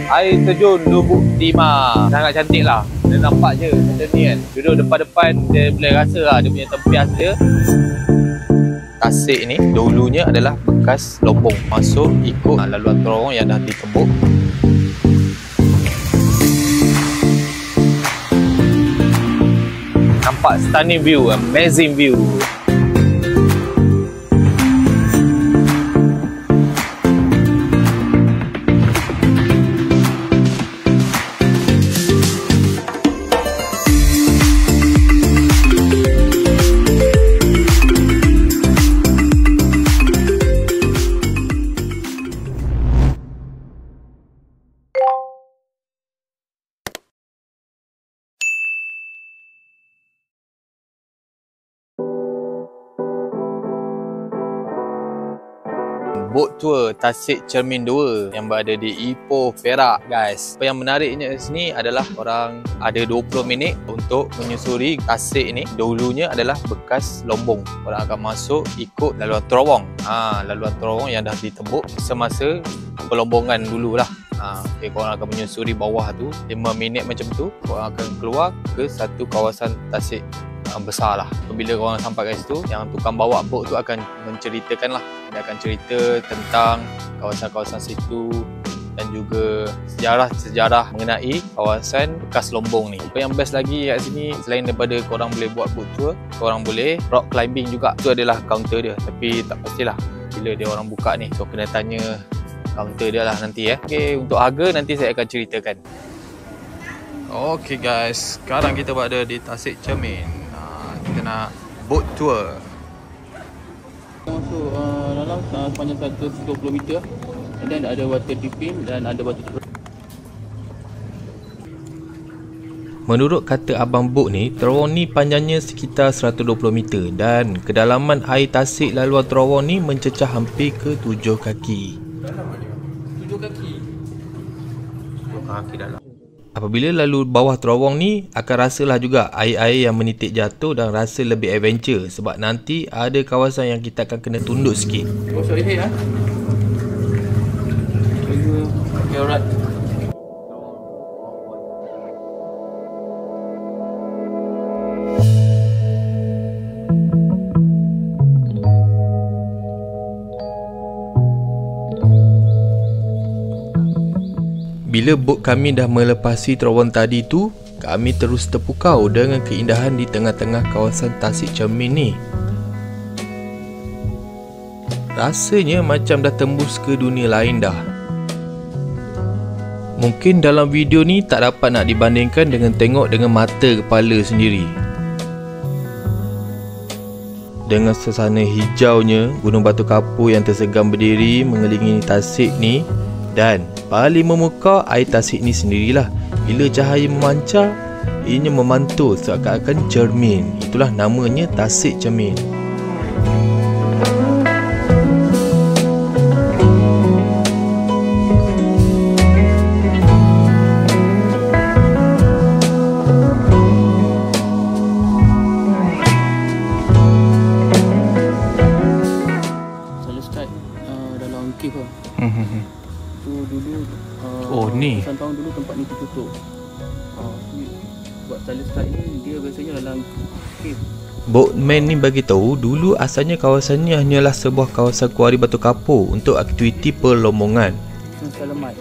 Air terjun Lubuk Timah. Sangat cantik lah. Dia nampak je macam ni kan. Duduk depan-depan dia boleh rasa lah dia punya tempias dia. Tasik ni dulunya adalah bekas lombong. Masuk ikut laluan terowong yang dah ditembuk. Nampak stunning view, amazing view. Boat tour Tasik Cermin 2 yang berada di Ipoh, Perak, guys. Apa yang menariknya di sini adalah orang ada 20 minit untuk menyusuri Tasik ni. Dulunya adalah bekas lombong. Orang akan masuk ikut laluan terowong. Laluan terowong yang dah ditembuk semasa pelombongan dululah. Okay, korang akan menyusuri bawah tu 5 minit macam tu. Korang akan keluar ke satu kawasan Tasik besar lah. Bila korang sampai kat situ, yang tukang bawa boat tu akan menceritakan lah. Dia akan cerita tentang kawasan-kawasan situ dan juga sejarah-sejarah mengenai kawasan bekas lombong ni. Apa yang best lagi kat sini, selain daripada korang boleh buat boat tour, korang boleh rock climbing juga. Itu adalah counter dia, tapi tak pastilah bila dia orang buka ni. So kena tanya counter dia lah nanti Okay, untuk harga nanti saya akan ceritakan. Okay guys, sekarang kita berada di Tasik Cermin. Kita nak boat tour. Masuk dalam sepanjang 120 meter. Dan ada water dipping dan ada water drop. Menurut kata abang boat ni, terowong ni panjangnya sekitar 120 meter dan kedalaman air Tasik laluan terowong ni mencecah hampir ke 7 kaki. 7 kaki? 7 kaki dalam. Apabila lalu bawah terowong ni, akan rasalah juga air-air yang menitik jatuh dan rasa lebih adventure sebab nanti ada kawasan yang kita akan kena tunduk sikit. Masuk air Okay, alright. Bila bot kami dah melepasi terowong tadi tu, kami terus terpukau dengan keindahan di tengah-tengah kawasan Tasik Cermin ni. Rasanya macam dah tembus ke dunia lain dah. Mungkin dalam video ni tak dapat nak dibandingkan dengan tengok dengan mata kepala sendiri. Dengan suasana hijaunya, Gunung Batu Kapur yang tersegang berdiri mengelilingi Tasik ni. Dan paling memukau air Tasik ni sendirilah. Bila cahaya memancar, ianya memantul seakan-akan cermin. Itulah namanya Tasik Cermin. Saya start dalam cave lah. Dulu Ni tahun dulu tempat ni tertutup. Buat saya start ni dia biasanya dalam cave. Boatman ni bagi tahu dulu asalnya kawasannya hanyalah sebuah kawasan kuari batu kapur untuk aktiviti perlombongan. Selamat.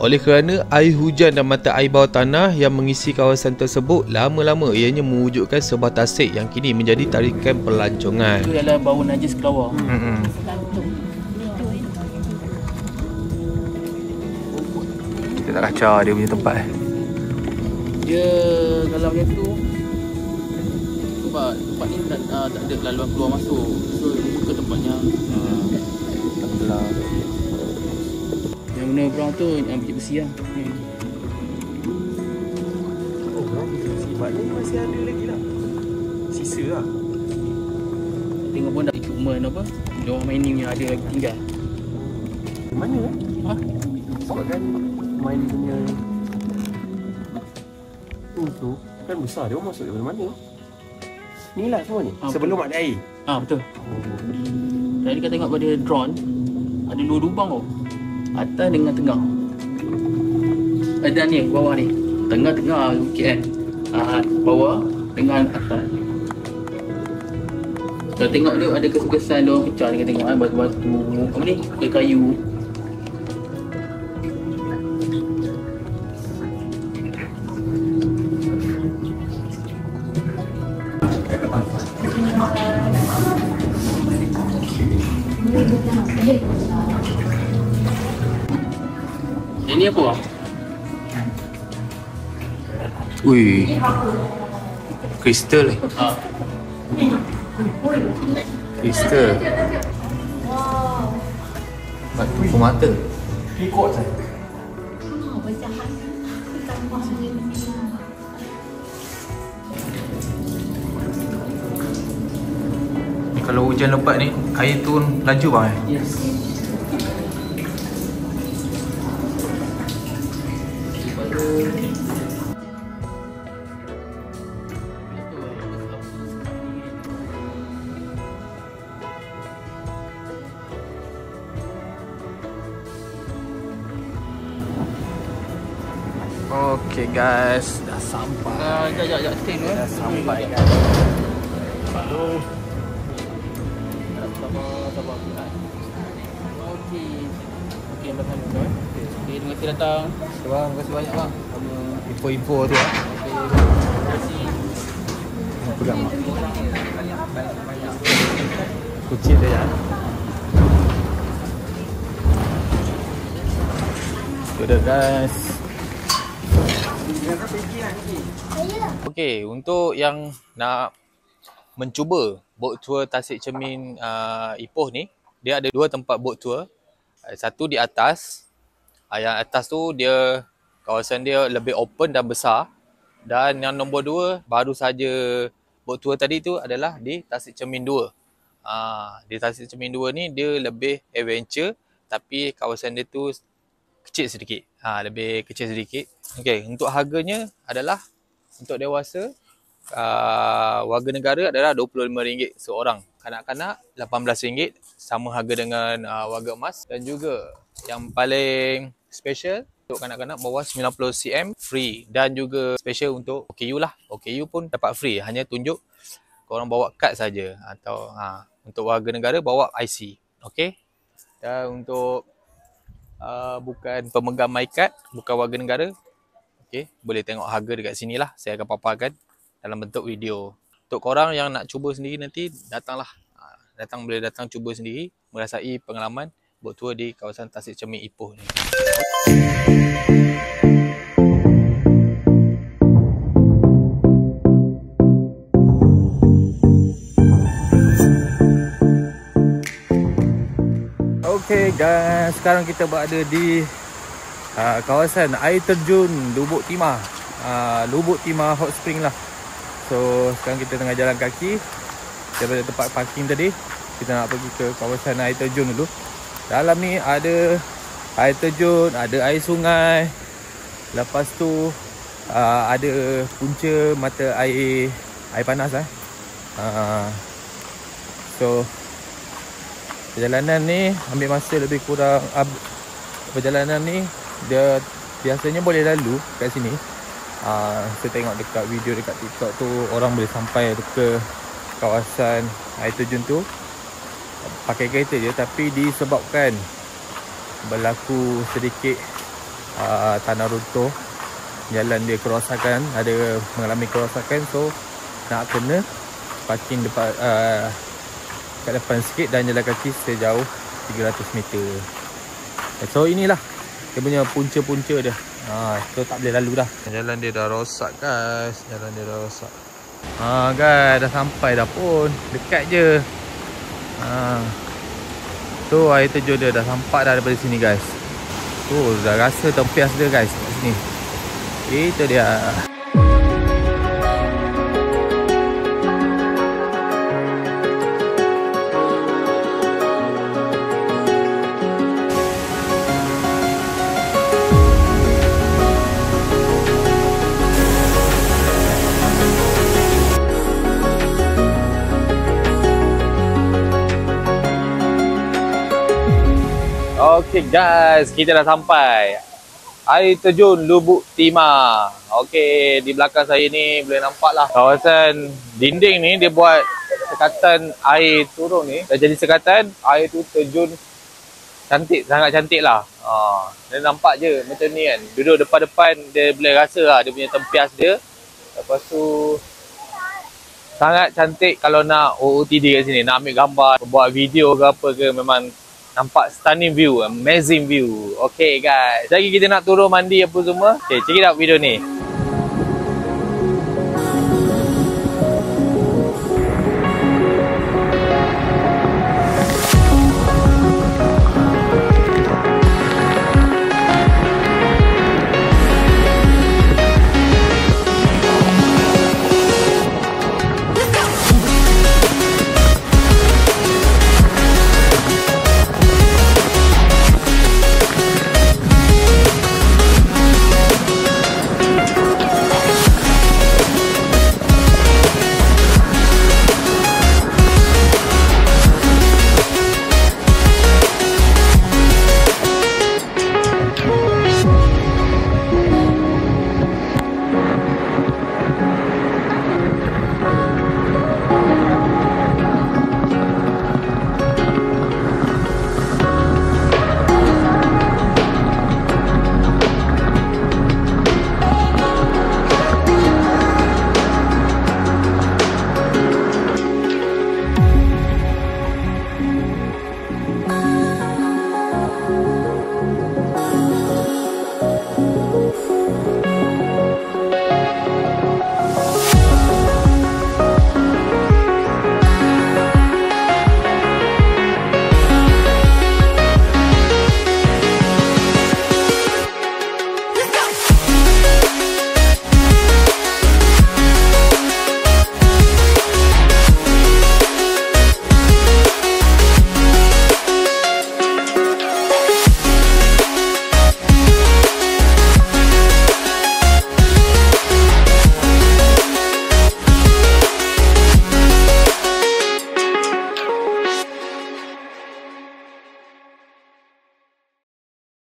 Oleh kerana air hujan dan mata air bawah tanah yang mengisi kawasan tersebut, lama-lama ianya mewujudkan sebuah tasik yang kini menjadi tarikan pelancongan. Itu ialah bau najis keluar. Kita tak kacau dia punya tempat. Dia kalau macam tu sebab tempat ni tak ada laluan keluar masuk. So buka tempatnya gelap. Yang mana brown tu yang besi lah. Oh, brown besi. Maknanya masih ada lagi lah. Sisa lah. Tengok pun dah equipment apa, dia orang mining yang ada lagi tinggal. Mana Sebab kan main punya tu kan besar, dia orang masuk dari mana? Ni lah semua ni? Sebelum ada air? Betul. Tadi kita tengok pada drone ada 2 lubang tau, atas dengan tengah. Ada ni bawah ni. Tengah-tengah bukit kan. Bawah dengan atas. Kalau tengok tu ada kesan-kesan dia orang pecah ni, tengok kan, batu-batu apa ni, kayu. Ini apa? Ui, kristal ni. Kristal. Batu permata. Ikut saya. Kalau hujan lebat ni, air turun laju bang. Yes. Okay guys, dah sampai. Sekejap, stay dulu. Dah sampai guys. Aduh. Sabar. Okey, makan dulu. Okey, terima kasih datang. Bang, terima kasih banyak bang. Sama Info-info tu ya. terima kasih. Pegang mak. Kucing dia ya. Sudah guys. Okey, untuk yang nak mencuba boat tour Tasik Cermin Ipoh ni, dia ada dua tempat boat tour. Satu di atas. Yang atas tu dia kawasan dia lebih open dan besar. Dan yang nombor dua, baru saja boat tour tadi tu adalah di Tasik Cermin 2. Di Tasik Cermin 2 ni dia lebih adventure, tapi kawasan dia tu kecil sedikit. Lebih kecil sedikit. Okey, untuk harganya adalah untuk dewasa warga negara adalah RM25 seorang. Kanak-kanak RM18, sama harga dengan warga emas. Dan juga yang paling special untuk kanak-kanak bawah 90 cm free, dan juga special untuk OKU lah. OKU pun dapat free, hanya tunjuk korang bawa kad saja, atau untuk warga negara bawa IC. Okey. Dan untuk bukan pemegang MyCard, bukan warga negara, okey, boleh tengok harga dekat sini lah. Saya akan paparkan dalam bentuk video. Untuk korang yang nak cuba sendiri nanti, datanglah. Boleh datang cuba sendiri, merasai pengalaman boat tour di kawasan Tasik Cermin Ipoh ni. Okay guys, sekarang kita berada di kawasan air terjun Lubuk Timah. Lubuk Timah Hot Spring lah. So sekarang kita tengah jalan kaki daripada tempat parking tadi. Kita nak pergi ke kawasan air terjun dulu. Dalam ni ada air terjun, ada air sungai. Lepas tu ada punca mata air panas So perjalanan ni ambil masa lebih kurang. Perjalanan ni dia biasanya boleh lalu kat sini. Saya tengok dekat video dekat TikTok tu, orang boleh sampai ke kawasan air terjun tu pakai kereta je, tapi disebabkan berlaku sedikit tanah runtuh, jalan dia kerosakan, ada mengalami kerosakan, so nak kena parking depan kat depan sikit dan jalan kaki sejauh 300 meter. So inilah dia punya punca-punca dia. So tak boleh lalu dah. Jalan dia dah rosak guys. Jalan dia dah rosak. Guys, dah sampai dah pun. Dekat je. Tu air terjun dia dah sampai dah daripada sini guys. Tu dah rasa tempias dia guys kat sini. Itu dia. Okay guys, kita dah sampai. Air terjun Lubuk Timah. Okey, di belakang saya ni boleh nampak lah kawasan dinding ni dia buat sekatan air turun ni. Dah jadi sekatan, air tu terjun cantik, sangat cantik lah. Dia nampak je macam ni kan. Duduk depan-depan dia boleh rasa lah dia punya tempias dia. Lepas tu sangat cantik kalau nak OOTD kat sini, nak ambil gambar, buat video ke apa ke, memang nampak stunning view, amazing view. Okay guys, lagi kita nak turun mandi apa semua. Okay, check it out video ni.